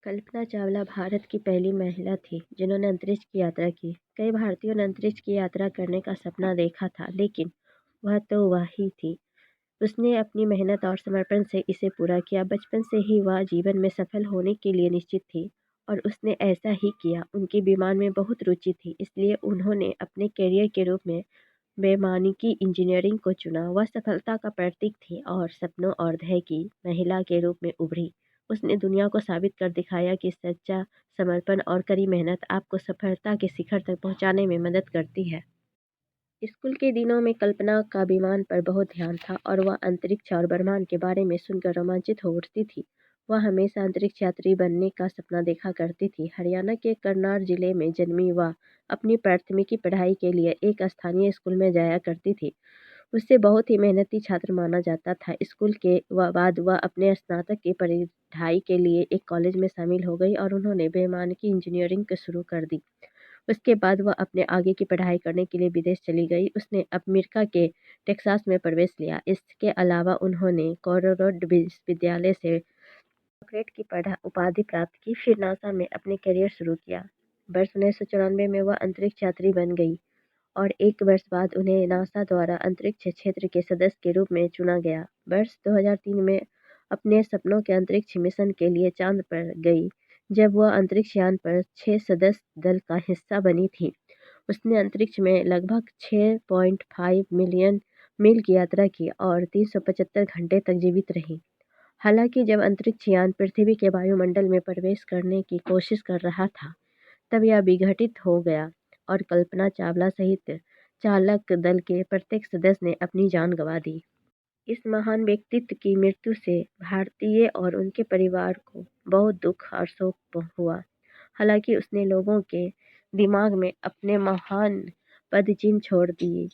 कल्पना चावला भारत की पहली महिला थी जिन्होंने अंतरिक्ष की यात्रा की। कई भारतीयों ने अंतरिक्ष की यात्रा करने का सपना देखा था, लेकिन वह ही थी। उसने अपनी मेहनत और समर्पण से इसे पूरा किया। बचपन से ही वह जीवन में सफल होने के लिए निश्चित थी और उसने ऐसा ही किया। उनकी विमान में बहुत रुचि थी, इसलिए उन्होंने अपने करियर के रूप में वैमानिकी इंजीनियरिंग को चुना। वह सफलता का प्रतीक थी और सपनों और ध्येय की महिला के रूप में उभरी। उसने दुनिया को साबित कर दिखाया कि सच्चा समर्पण और कड़ी मेहनत आपको सफलता के शिखर तक पहुंचाने में मदद करती है। स्कूल के दिनों में कल्पना का विमान पर बहुत ध्यान था और वह अंतरिक्ष और ब्रह्मांड के बारे में सुनकर रोमांचित हो उठती थी। वह हमेशा अंतरिक्ष यात्री बनने का सपना देखा करती थी। हरियाणा के करनाल जिले में जन्मी वह अपनी प्राथमिकी पढ़ाई के लिए एक स्थानीय स्कूल में जाया करती थी। उसे बहुत ही मेहनती छात्र माना जाता था। स्कूल के बाद वह अपने स्नातक की पढ़ाई के लिए एक कॉलेज में शामिल हो गई और उन्होंने वैमानिकी इंजीनियरिंग शुरू कर दी। उसके बाद वह अपने आगे की पढ़ाई करने के लिए विदेश चली गई। उसने अमेरिका के टेक्सास में प्रवेश लिया। इसके अलावा उन्होंने कोलोराडो विश्वविद्यालय से डॉक्टरेट की उपाधि प्राप्त की, फिर नासा में अपने करियर शुरू किया। वर्ष 1994 में वह अंतरिक्ष यात्री बन गई और एक वर्ष बाद उन्हें नासा द्वारा अंतरिक्ष क्षेत्र के सदस्य के रूप में चुना गया। वर्ष 2003 में अपने सपनों के अंतरिक्ष मिशन के लिए चांद पर गई, जब वह अंतरिक्ष यान पर 6 सदस्य दल का हिस्सा बनी थी। उसने अंतरिक्ष में लगभग 6.5 मिलियन मील की यात्रा की और 375 घंटे तक जीवित रही। हालांकि जब अंतरिक्ष यान पृथ्वी के वायुमंडल में प्रवेश करने की कोशिश कर रहा था, तब यह विघटित हो गया और कल्पना चावला सहित चालक दल के प्रत्येक सदस्य ने अपनी जान गंवा दी। इस महान व्यक्तित्व की मृत्यु से भारतीय और उनके परिवार को बहुत दुख और शोक हुआ। हालांकि उसने लोगों के दिमाग में अपने महान पदचिन्ह छोड़ दिए।